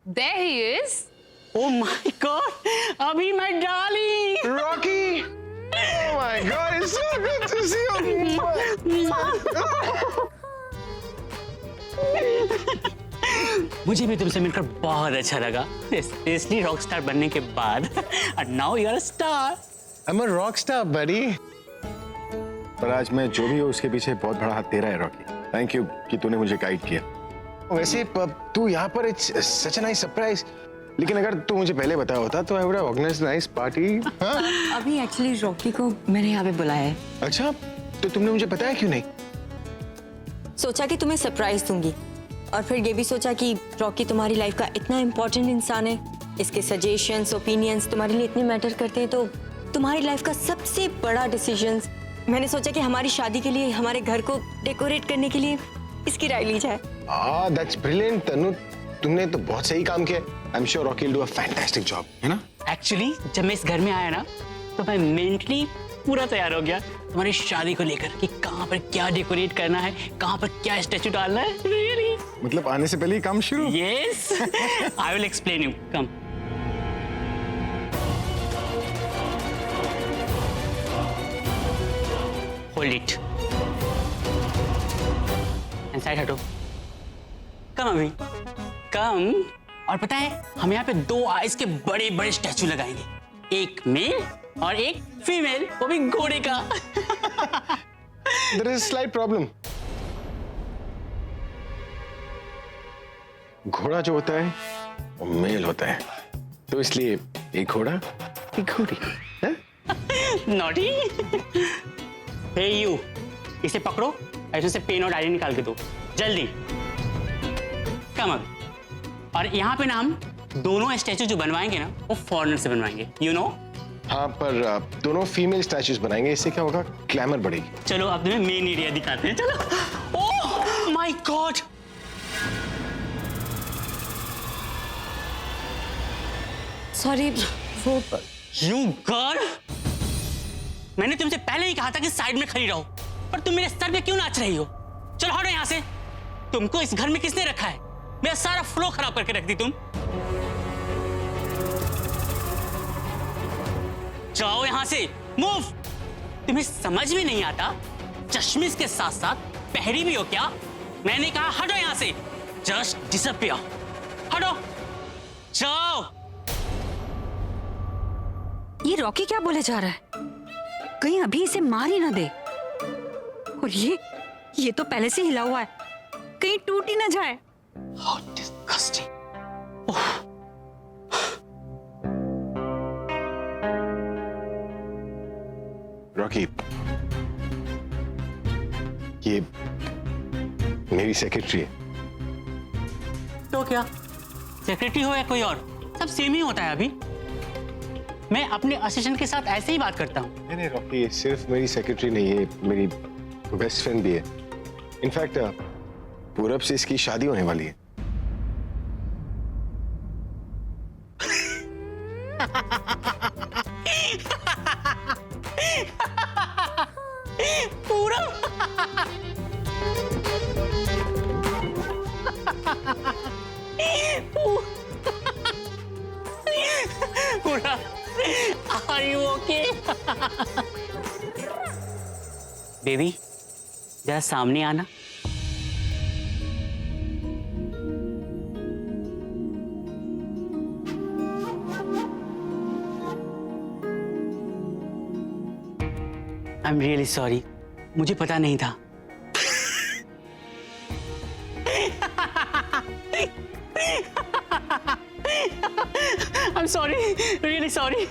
There he is. Oh my God! अभी मैं डाली। Rocky! Oh my God! It's so good to see you. मुझे भी तुमसे मिलकर बहुत अच्छा लगा, स्पेशली रॉक स्टार बनने के बाद। And now you're a star. I'm a rock star, buddy. पर आज मैं जो भी हूँ उसके पीछे बहुत बड़ा हाथ तेरा है, रॉकी। थैंक यू कि तूने मुझे गाइड किया। वैसे तू यहाँ पर it's such a nice surprise. लेकिन अगर तू मुझे पहले बताया होता तो I would have organised nice party. अभी एक्चुअली रॉकी को मैंने यहाँ पे बुलाया है। अच्छा, तो तुमने मुझे बताया क्यों नहीं? सोचा कि तुम्हें सरप्राइज दूंगी, और फिर ये भी सोचा कि रॉकी तुम्हारी लाइफ का इतना इम्पोर्टेंट इंसान है, इसके सजेशंस ओपिनियंस तुम्हारे लिए इतने मैटर करते हैं, तो तुम्हारी लाइफ का सबसे बड़ा डिसीजंस मैंने सोचा कि हमारी शादी के लिए, हमारे घर को डेकोरेट करने के लिए इसकी राय ली जाए। दैट्स ब्रिलियंट तनु, तुमने तो बहुत सही काम किया। I am sure Rocky will do a fantastic job, है ना? एक्चुअली जब मैं इस घर में आया ना, तो मैं मेंटली पूरा तैयार हो गया तुम्हारी शादी को लेकर कि कहाँ पर क्या डेकोरेट करना है, कहाँ पर क्या स्टैचू डालना है। रियली मतलब आने से पहले ही काम शुरू? Yes, I will explain you. Come. Hold it. Side हटो। कम अभी, कम। और पता है, हम यहाँ पे 2 आइस के बड़े बड़े स्टैचू लगाएंगे, एक मेल और एक फीमेल, वो भी घोड़े का। There is a slight problem. घोड़ा जो होता है वो मेल होता है, तो इसलिए एक घोड़ा एक घोड़ी। नॉटी। हे यू, इसे पकड़ो, ऐसे से पेन और डायरी निकाल के दो जल्दी। कम अभी। और यहाँ पे ना हम दोनों स्टैचू जो बनवाएंगे ना, वो फॉरेनर से बनवाएंगे, यू नो। हाँ, पर दोनों फीमेल स्टैचूज बनाएंगे, इससे क्या होगा, ग्लैमर बढ़ेगी। चलो अब तुम्हें मेन एरिया दिखाते हैं, चलो। ओह माय गॉड, सॉरी, वो यू गर्ल, मैंने तुमसे पहले ही कहा था कि साइड में खड़ी रहो, पर तुम मेरे सर पे क्यों नाच रही हो? चलो हटो यहाँ से। तुमको इस घर में किसने रखा है? मेरा सारा फ्लो खराब करके रख दी तुम। जाओ यहाँ से, मूव। तुम्हें समझ में नहीं आता, चश्मिश के साथ साथ पहरी भी हो क्या? मैंने कहा हटो यहाँ से, जस्ट डिसअपियर। हटो, जाओ। ये रॉकी क्या बोले जा रहा है? कहीं अभी इसे मार ही ना दे। और ये तो पहले से हिला हुआ है, कहीं टूट ही ना जाए। How disgusting. रॉकी, ये मेरी सेक्रेटरी है। तो क्या सेक्रेटरी हो या कोई और, सब सेम ही होता है। अभी मैं अपने असिस्टेंट के साथ ऐसे ही बात करता हूँ। नहीं रॉकी, ये सिर्फ मेरी सेक्रेटरी नहीं है, मेरी बेस्ट फ्रेंड भी है। इनफैक्ट पूरब से इसकी शादी होने वाली है। पूरा पूरा, आर यू ओके? बेबी जरा सामने आना। आई एम रियली सॉरी, मुझे पता नहीं था। I am sorry, really sorry.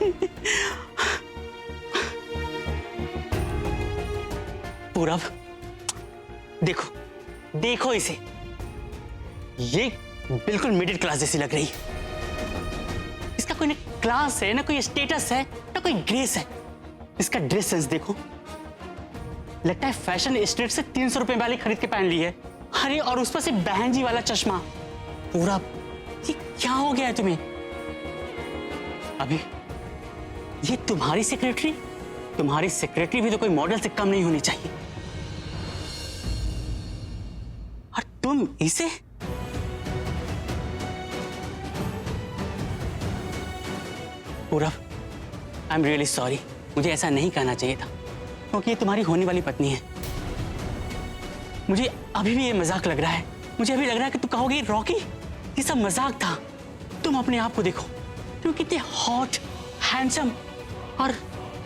पूरब देखो, देखो इसे, ये बिल्कुल मिडिल क्लास जैसी लग रही है। इसका कोई ना क्लास है, ना कोई स्टेटस है, ना कोई ग्रेस है। इसका ड्रेस सेंस देखो, लगता है फैशन स्ट्रीट से 300 रुपए वाली खरीद के पहन ली है। अरे और उस पर से बहन जी वाला चश्मा। पूरा ये क्या हो गया है तुम्हें? अभी ये तुम्हारी सेक्रेटरी भी तो कोई मॉडल से कम नहीं होनी चाहिए। और तुम इसे पूरब, आई एम रियली सॉरी। मुझे ऐसा नहीं कहना चाहिए था, क्योंकि ये तुम्हारी होने वाली पत्नी है। मुझे अभी भी ये मजाक लग रहा है। मुझे अभी लग रहा है कि तुम कहोगे रॉकी ये सब मजाक था। तुम अपने आप को देखो, तुम कितने हॉट हैंडसम, और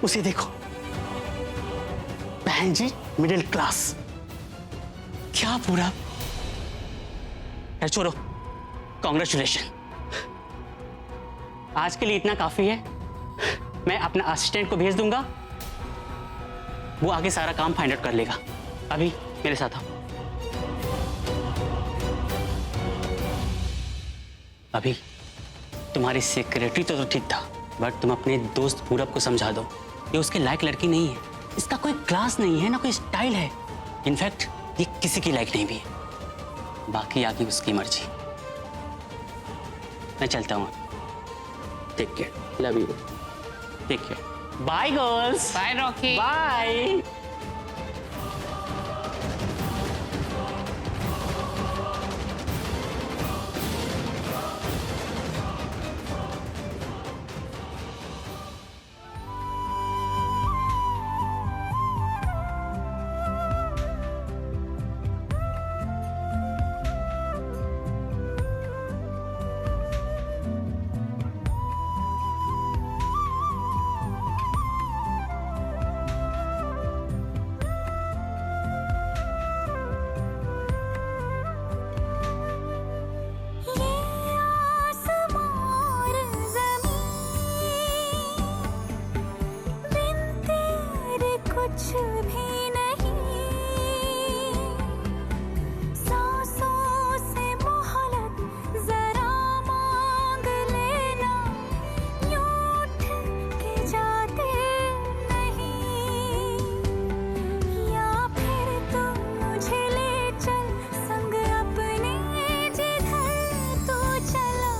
उसे देखो बहन जी मिडिल क्लास। क्या पूरा, छोड़ो, कॉन्ग्रेचुलेशन। आज के लिए इतना काफी है। मैं अपना असिस्टेंट को भेज दूंगा, वो आगे सारा काम फाइंड आउट कर लेगा। अभी मेरे साथ आओ। अभी तुम्हारी सेक्रेटरी तो ठीक था, बट तुम अपने दोस्त पूरब को समझा दो, ये उसके लायक लड़की नहीं है। इसका कोई क्लास नहीं है, ना कोई स्टाइल है। इनफैक्ट ये किसी की लायक नहीं भी है। बाकी आगे उसकी मर्जी। मैं चलता हूँ। Take care, love you, take care, bye girls, bye Rocky. Bye. कुछ भी नहीं, सांसों से मोहलत जरा मांग लेना, यूं उठ के जाते नहीं, या फिर तुम मुझे ले चल संग अपने जिधर तो चला,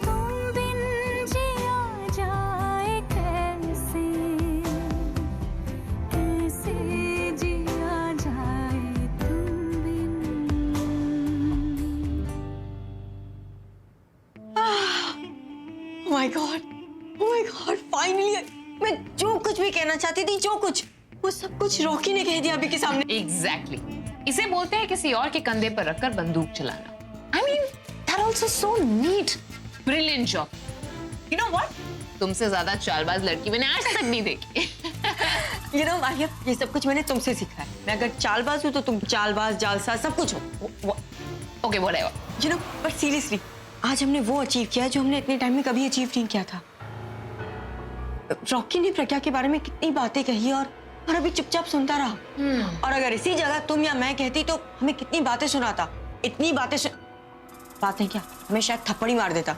तुम बिन जिया जाए कैसे, कैसे जिया जाए तुम बिन। माय गॉड, फाइनली मैं जो कुछ भी कहना चाहती थी, जो कुछ, वो सब कुछ रॉकी ने कह दिया अभी के सामने। एग्जैक्टली इसे बोलते हैं किसी और के कंधे पर रखकर बंदूक चलाना। I mean that also so neat, brilliant job. You know what, तुमसे ज्यादा चालबाज लड़की मैंने आज तक नहीं देखी। यू नो मारिया, ये सब कुछ मैंने तुमसे सीखा है। मैं अगर चालबाज हूँ तो तुम चालबाज, जालसाज सब कुछ हो। Okay whatever. You know, but seriously आज हमने वो अचीव किया जो हमने इतने टाइम में कभी अचीव नहीं किया था। रॉकी ने प्रज्ञा के बारे में कितनी बातें कही और अभी चुपचाप सुनता रहा। और अगर इसी जगह तुम या मैं कहती तो हमें कितनी बातें सुनाता, इतनी बातें क्या, हमें शायद थप्पड़ ही मार देता।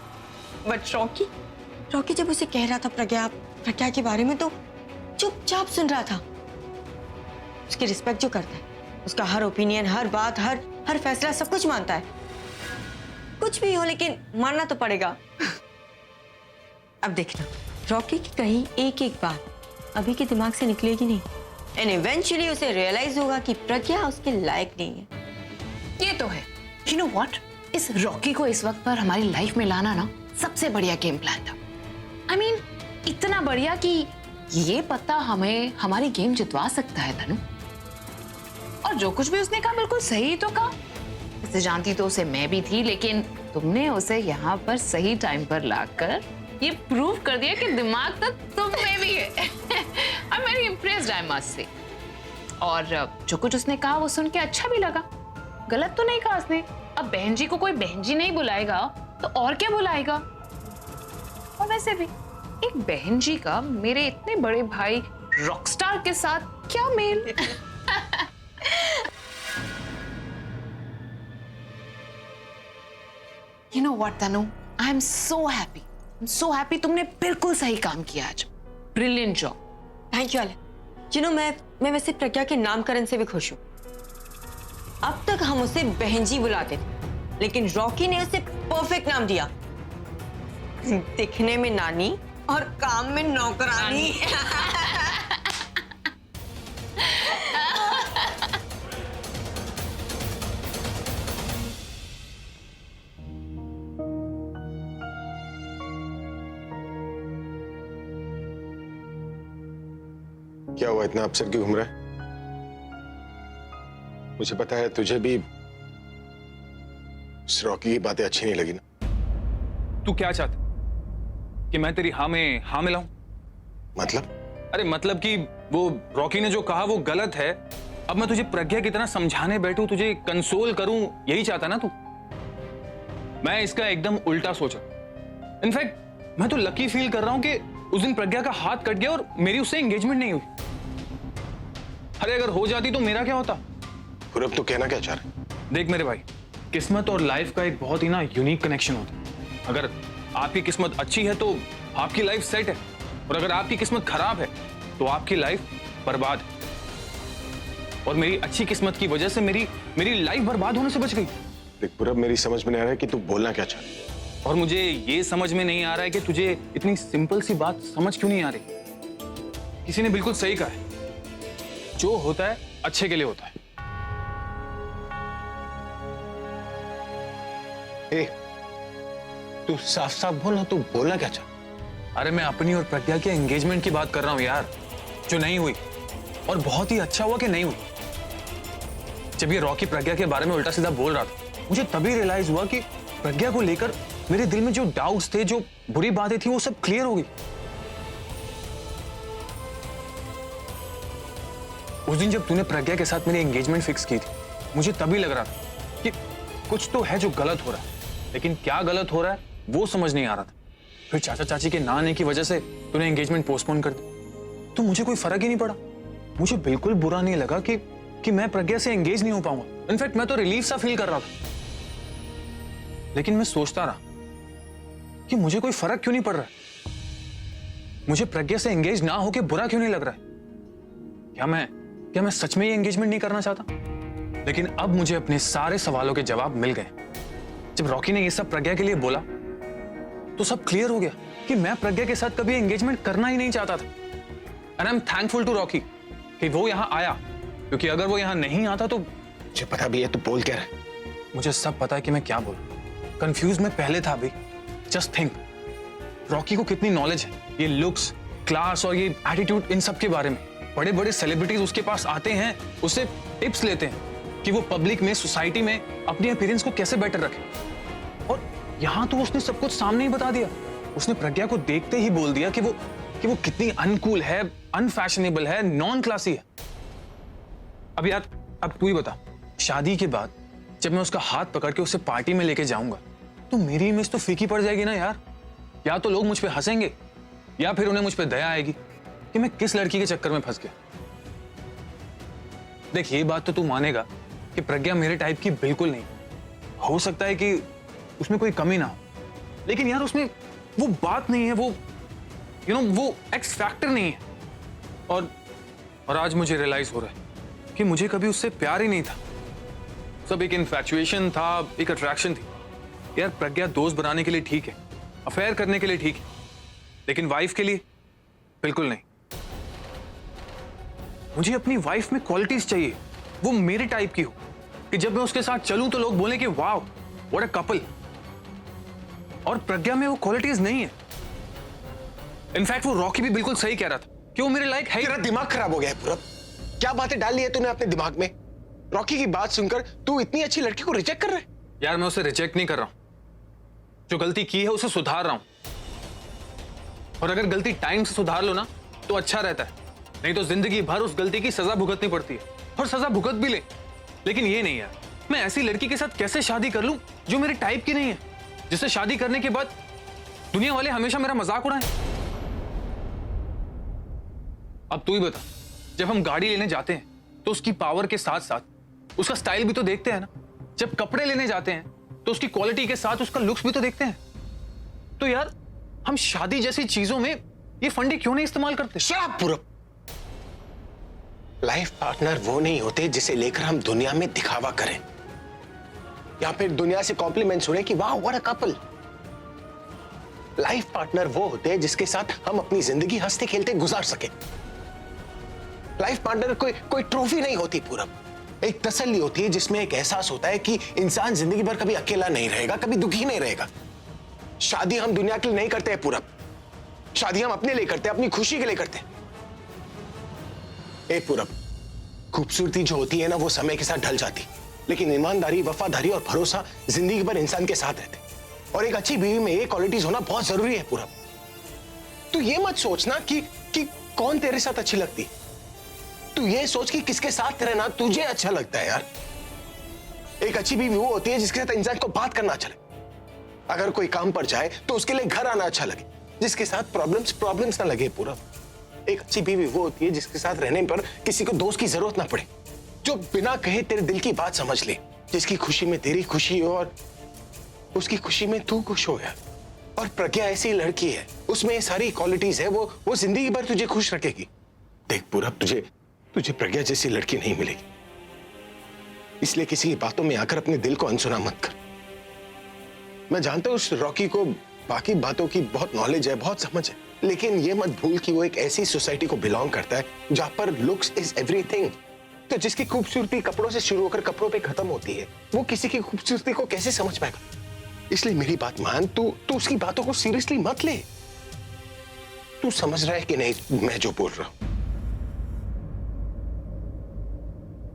बट रॉकी जब उसे कह रहा था प्रज्ञा के बारे में, तो चुपचाप सुन रहा था। उसकी रिस्पेक्ट जो करता है, उसका हर ओपिनियन, हर बात, हर फैसला, सब कुछ मानता है। कुछ भी हो लेकिन मानना तो पड़ेगा। अब देखना, रॉकी की कही एक एक बात अभी के दिमाग से निकलेगी नहीं, एंड इवेंचुअली उसे रियलाइज होगा कि प्रज्ञा उसके लायक नहीं है। ये तो है। यू नो व्हाट, इस रॉकी को इस वक्त पर हमारी लाइफ में लाना ना सबसे बढ़िया गेम प्लान था। आई मीन इतना बढ़िया कि ये पता हमें हमारी गेम जितवा सकता है धनु। और जो कुछ भी उसने कहा बिल्कुल सही तो कहा। इसे जानती तो उसे मैं भी थी, लेकिन तुमने उसे यहाँ पर सही टाइम पर लाकर ये प्रूव कर दिया कि दिमाग तो तुम में भी है। I am very impressed, I must say. और जो कुछ उसने कहा वो सुन के अच्छा भी लगा। गलत तो नहीं कहा उसने। अब बहन जी को कोई बहन जी नहीं बुलाएगा तो और क्या बुलाएगा। और वैसे भी एक बहन जी का मेरे इतने बड़े भाई रॉकस्टार के साथ क्या mail. You know what, Tanu? I am so happy. I'm so happy. तुमने बिल्कुल सही काम किया आज। Brilliant job. थैंक यू अले। यू नो, मैं वैसे प्रज्ञा के नामकरण से भी खुश हूँ। अब तक हम उसे बहन जी बुलाते थे, लेकिन रॉकी ने उसे परफेक्ट नाम दिया। दिखने में नानी और काम में नौकरानी। क्या हुआ, इतना अपसेट क्यों घूम रहा है? मुझे पता है तुझे भी इस रॉकी की बातें अच्छी नहीं लगी ना। तू क्या चाहता कि मैं तेरी हाँ में हाँ मिलाऊं? मतलब? अरे मतलब कि वो रॉकी ने जो कहा वो गलत है, अब मैं तुझे प्रज्ञा की तरह समझाने बैठूं, तुझे कंसोल करूं, यही चाहता ना तू? मैं इसका एकदम उल्टा सोचा। इनफैक्ट मैं तो लकी फील कर रहा हूं कि उस दिन प्रज्ञा का हाथ कट गया और मेरी उससे एंगेजमेंट नहीं हुई। अरे अगर हो जाती तो मेरा क्या होता? पूरब तू कहना क्या चाह रहा है? देख मेरे भाई, किस्मत और लाइफ का एक बहुत ही ना यूनिक कनेक्शन होता है। अगर आपकी किस्मत अच्छी है तो आपकी लाइफ सेट है, और अगर आपकी किस्मत खराब है तो आपकी लाइफ बर्बाद है। और मेरी अच्छी किस्मत की वजह से मेरी लाइफ बर्बाद होने से बच गई। देख पूरब, मेरी समझ में नहीं आ रहा है कि तू बोलना क्या चाहता है। और मुझे ये समझ में नहीं आ रहा है कि तुझे इतनी सिंपल सी बात समझ क्यों नहीं आ रही। किसी ने बिल्कुल सही कहा है, जो होता है अच्छे के लिए होता है। ए, तू साफ साफ बोल ना, तू बोलना क्या चाहता? अरे मैं अपनी और प्रज्ञा के एंगेजमेंट की बात कर रहा हूं यार, जो नहीं हुई। और बहुत ही अच्छा हुआ कि नहीं हुई। जब ये रॉकी प्रज्ञा के बारे में उल्टा सीधा बोल रहा था, मुझे तभी रियलाइज हुआ कि प्रज्ञा को लेकर मेरे दिल में जो डाउट्स थे, जो बुरी बातें थी, वो सब क्लियर हो गई। उस दिन जब तूने प्रज्ञा के साथ मेरी एंगेजमेंट फिक्स की थी, मुझे तभी लग रहा था कि कुछ तो है जो गलत हो रहा है, लेकिन क्या गलत हो रहा है वो समझ नहीं आ रहा था। फिर चाचा चाची के ना आने की वजह से तूने एंगेजमेंट पोस्टपोन कर दी, तो मुझे कोई फर्क ही नहीं पड़ा। मुझे बिल्कुल बुरा नहीं लगा कि मैं प्रज्ञा से एंगेज नहीं हो पाऊंगा। इनफैक्ट मैं तो रिलीफ सा फील कर रहा था। लेकिन मैं सोचता रहा कि मुझे कोई फर्क क्यों नहीं पड़ रहा है। मुझे प्रज्ञा से एंगेज ना होके बुरा क्यों नहीं लग रहा है। क्या मैं सच में ये एंगेजमेंट नहीं करना चाहता? लेकिन अब मुझे अपने सारे सवालों के जवाब मिल गए। जब रॉकी ने ये सब प्रज्ञा के लिए बोला तो सब क्लियर हो गया कि मैं प्रज्ञा के साथ कभी एंगेजमेंट करना ही नहीं चाहता था। And I am thankful to Rocky कि वो यहां आया, क्योंकि अगर वो यहां नहीं आता तो मुझे पता भी है तू बोल क्या रहा है। मुझे सब पता है कि मैं क्या बोलूं। कंफ्यूज मैं पहले था भी। जस्ट थिंक, रॉकी को कितनी नॉलेज है ये लुक्स, क्लास और ये एटीट्यूड, इन सब के बारे में। बड़े बड़े सेलिब्रिटीज उसके पास आते हैं, उससे टिप्स लेते हैं कि वो पब्लिक में, सोसाइटी में अपनी अपीयरेंस को कैसे बेटर रखे। और यहां तो उसने सब कुछ सामने ही बता दिया। उसने प्रज्ञा को देखते ही बोल दिया कि वो कितनी अनकूल है, अनफैशनेबल है, नॉन क्लासी है। अब यार, अब तू ही बता, शादी के बाद जब मैं उसका हाथ पकड़ के उसे पार्टी में लेके जाऊंगा तो मेरी इमेज तो फीकी पड़ जाएगी ना यार। या तो लोग मुझ पे हंसेंगे या फिर उन्हें मुझ पे दया आएगी कि मैं किस लड़की के चक्कर में फंस गया। देख, ये बात तो तू मानेगा कि प्रज्ञा मेरे टाइप की बिल्कुल नहीं। हो सकता है कि उसमें कोई कमी ना हो, लेकिन यार उसमें वो बात नहीं है, वो वो एक्स फैक्टर नहीं है। और आज मुझे रियलाइज हो रहा है कि मुझे कभी उससे प्यार ही नहीं था। सब एक इन्फैचुएशन था, एक अट्रैक्शन थी। यार प्रज्ञा दोस्त बनाने के लिए ठीक है, अफेयर करने के लिए ठीक है, लेकिन वाइफ के लिए बिल्कुल नहीं। मुझे अपनी वाइफ में क्वालिटीज चाहिए, वो मेरे टाइप की हो कि जब मैं उसके साथ चलूं तो लोग बोले कि वाओ व्हाट अ कपल। और प्रज्ञा में वो क्वालिटीज नहीं है। इनफैक्ट वो रॉकी भी बिल्कुल सही कह रहा था कि वो मेरे लायक है। तेरा दिमाग खराब हो गया है पूरब। क्या बातें डाल ली है तूने अपने दिमाग में? रॉकी की बात सुनकर तू इतनी अच्छी लड़की को रिजेक्ट कर रहा है? यार मैं उसे रिजेक्ट नहीं कर रहा हूं, जो गलती की है उसे सुधार रहा हूं। और अगर गलती टाइम से सुधार लो ना तो अच्छा रहता है, नहीं तो जिंदगी भर उस गलती की सजा भुगतनी पड़ती है। और सजा भुगत भी ले, लेकिन ये नहीं यार, मैं ऐसी लड़की के साथ कैसे शादी कर लूं जो मेरे टाइप की नहीं है, जिससे शादी करने के बाद दुनिया वाले हमेशा मेरा मजाक उड़ाएं। अब तू ही बता, जब हम गाड़ी लेने जाते हैं तो उसकी पावर के साथ साथ उसका स्टाइल भी तो देखते हैं ना। जब कपड़े लेने जाते हैं तो उसकी क्वालिटी के साथ उसका लुक्स भी तो देखते हैं। तो यार हम शादी जैसी चीजों में ये फंडे क्यों नहीं इस्तेमाल करते? शराब पूरब। लाइफ पार्टनर वो नहीं होते जिसे लेकर हम दुनिया में दिखावा करें या फिर दुनिया से कॉम्प्लीमेंट सुने कि वाह what a couple. Life partner वो होते हैं जिसके साथ हम अपनी जिंदगी हंसते खेलते गुजार सके। लाइफ पार्टनर कोई ट्रॉफी नहीं होती पूरब, एक तसल्ली होती है जिसमें एक एहसास होता है कि इंसान जिंदगी भर कभी अकेला नहीं रहेगा, कभी दुखी नहीं रहेगा। शादी हम दुनिया के लिए नहीं करते हैं पूरब, शादी हम अपने लिए करते हैं, अपनी खुशी के लिए करते हैं। ए पूरब, खूबसूरती जो होती है ना वो समय के साथ ढल जाती, लेकिन ईमानदारी, वफादारी और भरोसा जिंदगी भर इंसान के साथ रहते। और एक अच्छी बीवी में ये क्वालिटीज होना बहुत जरूरी है पूरब। तू ये मत सोचना कि कौन तेरे साथ अच्छी लगती, तू ये सोच कि किसके साथ रहना तुझे अच्छा लगता है यार। एक अच्छी बीवी वो होती है जिसके साथ इंसान को बात करना अच्छा लगे, अगर कोई काम पर जाए तो उसके लिए घर आना अच्छा लगे, जिसके साथ प्रॉब्लम्स ना लगे पूरा। एक अच्छी बीवी वो होती है जिसके साथ रहने पर किसी को दोस्त की जरूरत ना पड़े, जो बिना कहे तेरे दिल की बात समझ ले, जिसकी खुशी में तेरी खुशी हो और उसकी खुशी में तू खुश हो यार। और प्रज्ञा ऐसी लड़की है, उसमें ये सारी क्वालिटीज है, वो जिंदगी भर तुझे खुश रखेगी। देख पूरा, तुझे प्रज्ञा जैसी लड़की नहीं मिलेगी, इसलिए किसी की बातों में आकर अपने दिल को अनसुना मत कर। मैं जानता हूं उस रॉकी को बाकी बातों की बहुत नॉलेज है, बहुत समझ है, लेकिन ये मत भूल कि वो एक ऐसी सोसाइटी को बिलोंग करता है जहां पर लुक्स इज एवरीथिंग। तो जिसकी खूबसूरती कपड़ों से शुरू होकर कपड़ों पे खत्म होती है, वो किसी की खूबसूरती को कैसे समझ पाएगा? इसलिए मेरी बात मान, तू उसकी बातों को सीरियसली मत ले। तू समझ रहा है कि नहीं मैं जो बोल रहा हूं?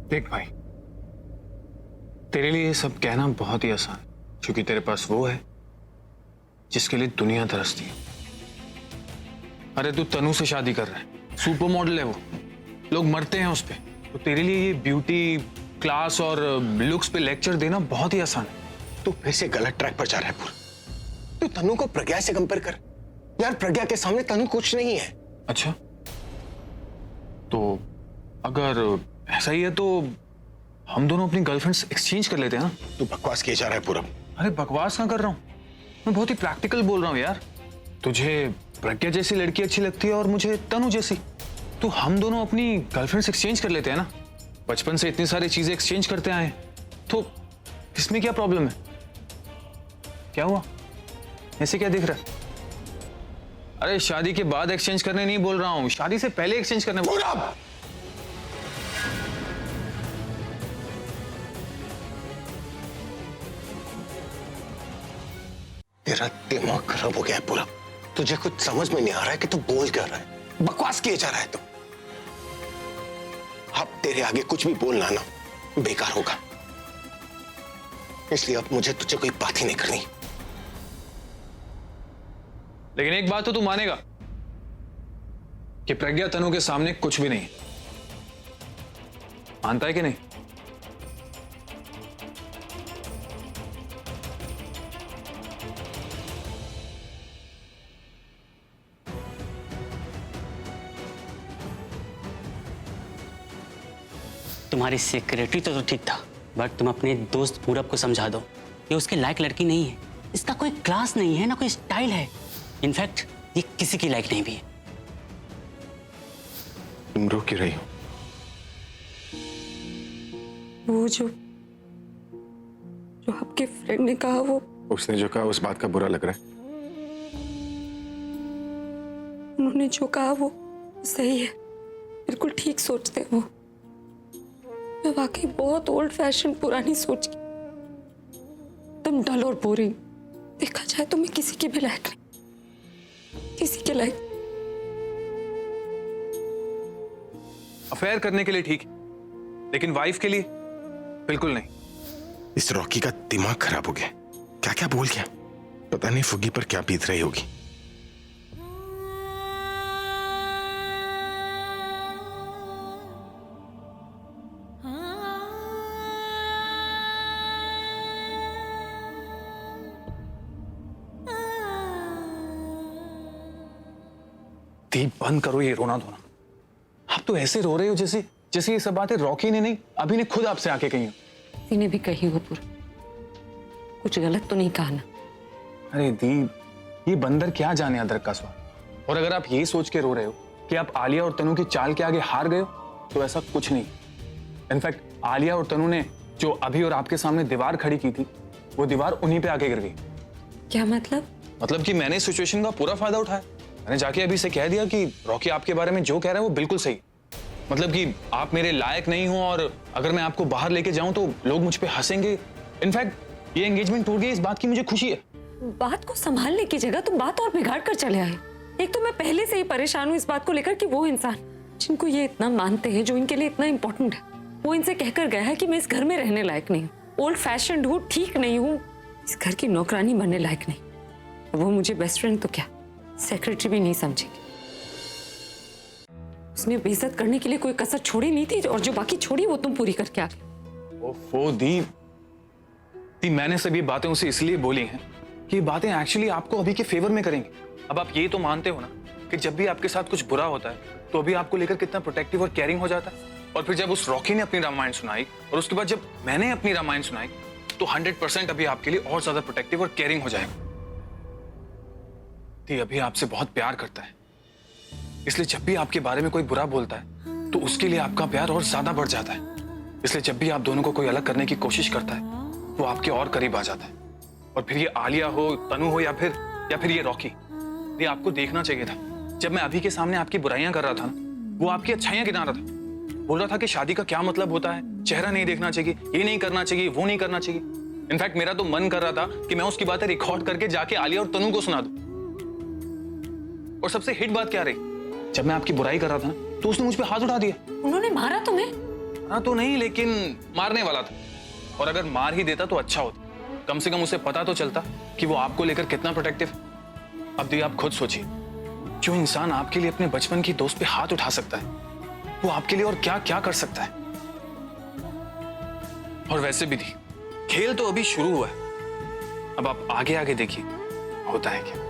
देख भाई, तेरे लिए ये सब कहना बहुत ही आसान, क्योंकि तेरे पास वो है जिसके लिए दुनिया तरसती है। अरे तू तनु से शादी कर रहा है, सुपर मॉडल है वो, लोग मरते हैं उस पे। तो तेरे लिए ये ब्यूटी, क्लास और लुक्स पे लेक्चर देना बहुत ही आसान है। तू फिर से गलत ट्रैक पर जा रहा है पूरा। तू तनु को प्रज्ञा से कंपेयर कर यार, प्रज्ञा के सामने तनु कुछ नहीं है। अच्छा, तो अगर ऐसा ही है तो हम दोनों अपनी गर्लफ्रेंड्स एक्सचेंज कर लेते हैं ना। तू बकवास किए जा रहा है पूरा। अरे बकवास ना कर रहा हूं, मैं बहुत ही प्रैक्टिकल बोल रहा हूं यार। तुझे प्रज्ञा जैसी लड़की अच्छी लगती है और मुझे तनु जैसी, तो हम दोनों अपनी गर्लफ्रेंड्स एक्सचेंज कर लेते हैं ना। बचपन से इतनी सारी चीजें एक्सचेंज करते आए हैं, तो इसमें क्या प्रॉब्लम है? क्या हुआ, ऐसे क्या दिख रहा है? अरे शादी के बाद एक्सचेंज करने नहीं बोल रहा हूं, शादी से पहले एक्सचेंज करने बोल रहा हूं। तेरा दिमाग खराब हो गया है पूरा। तुझे कुछ समझ में नहीं आ रहा है कि तू बोल क्या रहा है, बकवास किए जा रहा है तू। अब तेरे आगे कुछ भी बोलना ना बेकार होगा, इसलिए अब मुझे तुझे कोई बात ही नहीं करनी। लेकिन एक बात तो तू मानेगा कि प्रज्ञा तनु के सामने कुछ भी नहीं है, मानता है कि नहीं? तुम्हारी सेक्रेटरी तो ठीक था, बट तुम अपने दोस्त पूरब को समझा दो ये उसके लायक लड़की नहीं है। इसका कोई क्लास नहीं है, ना कोई स्टाइल है। इनफैक्ट ये किसी की लायक नहीं भी है। तुम रो क्यों रही हो? वो जो आपके फ्रेंड ने कहा, वो उसने जो कहा उस बात का बुरा लग रहा है? उन्होंने जो कहा वो सही है, बिल्कुल ठीक सोचते हैं वो। मैं वाकई बहुत ओल्ड फैशन पुरानी सोच की, तुम डल और बोरिंग। देखा जाए तो मैं किसी के भी लायक नहीं, किसी के लायक। अफेयर करने के लिए ठीक है, लेकिन वाइफ के लिए बिल्कुल नहीं। इस रॉकी का दिमाग खराब हो गया, क्या क्या बोल गया। पता नहीं फुग्गी पर क्या बीत रही होगी। दीप बंद करो ये रोना धोना। आप तो ऐसे रो रहे हो जैसे जैसे ये सब बातें रॉकी ने नहीं, अभी ने खुद आपसे आके कही हो। किसी ने भी कही हो पूरा, कुछ गलत तो नहीं कहा ना? अरे दीप, ये बंदर क्या जाने अदरक का स्वाद। और अगर आप ये सोच के रो रहे हो कि आप आलिया और तनु की चाल के आगे हार गए हो, तो ऐसा कुछ नहीं। इनफैक्ट आलिया और तनु ने जो अभी और आपके सामने दीवार खड़ी की थी, वो दीवार उन्हीं पे आके गिर गई। क्या मतलब? मतलब कि मैंने सिचुएशन का पूरा फायदा उठाया। मैंने जाके अभी से कह दिया कि रॉकी आपके बारे में जो कह रहा है वो बिल्कुल सही। मतलब कि आप मेरे लायक नहीं हो और अगर मैं आपको बाहर लेके जाऊं तो लोग मुझ पे हंसेंगे। इनफैक्ट ये एंगेजमेंट टूट गई, इस बात की मुझे खुशी है। बात को संभालने की जगह तुम बात और बिगाड़ कर चले आए। एक तो मैं पहले से ही परेशान हूँ इस बात को लेकर कि वो इंसान जिनको ये इतना मानते हैं, जो इनके लिए इतना इंपॉर्टेंट है, वो इनसे कहकर गया है कि मैं इस घर में रहने लायक नहीं हूँ, ओल्ड फैशन्ड हूँ, ठीक नहीं हूँ, इस घर की नौकरानी बनने लायक नहीं। और वो मुझे बेस्ट फ्रेंड तो क्या, सेक्रेटरी भी नहीं समझेगी। उसने बेइज्जत करने के लिए कोई कसर छोड़ी नहीं थी, और जो बाकी छोड़ी वो तुम पूरी करके आ गई। ओफो दी, मैंने सब ये बातें उसे इसलिए बोली हैं कि ये बातें एक्चुअली आपको अभी के फेवर में करेंगी। अब आप ये तो मानते हो ना कि जब भी आपके साथ कुछ बुरा होता है तो अभी आपको लेकर कितना प्रोटेक्टिव और केयरिंग हो जाता है। और फिर जब उस रॉकी ने अपनी रामायण सुनाई और उसके बाद जब मैंने अपनी रामायण सुनाई तो 100% अभी आपके लिए और ज्यादा प्रोटेक्टिव और केयरिंग हो जाएगा। दी अभी आपसे बहुत प्यार करता है, इसलिए जब भी आपके बारे में कोई बुरा बोलता है तो उसके लिए आपका प्यार और ज्यादा बढ़ जाता है। इसलिए जब भी आप दोनों को कोई अलग करने की कोशिश करता है वो आपके और करीब आ जाता है। और फिर ये आलिया हो, तनु हो, या फिर ये रॉकी, ये आपको देखना चाहिए था। जब मैं अभी के सामने आपकी बुराइयां कर रहा था ना, वो आपकी अच्छाइयां गिना रहा था, बोल रहा था कि शादी का क्या मतलब होता है, चेहरा नहीं देखना चाहिए, ये नहीं करना चाहिए, वो नहीं करना चाहिए। इनफैक्ट मेरा तो मन कर रहा था कि मैं उसकी बातें रिकॉर्ड करके जाके आलिया और तनु को सुना दूं। और सबसे हिट बात क्या रही, जब मैं आपकी बुराई कर रहा था ना तो उसने मुझ पे हाथ उठा दिया। उन्होंने मारा तुम्हें? हाँ तो नहीं, लेकिन मारने वाला था। और अगर मार ही देता तो अच्छा होता, कम से कम उसे पता तो चलता कि वो आपको लेकर कितना प्रोटेक्टिव। अब दी आप खुद सोचिए, जो इंसान आपके लिए अपने बचपन की दोस्त पे हाथ उठा सकता है वो आपके लिए और क्या क्या कर सकता है। और वैसे भी दी, खेल तो अभी शुरू हुआ है, अब आप आगे आगे देखिए होता है क्या।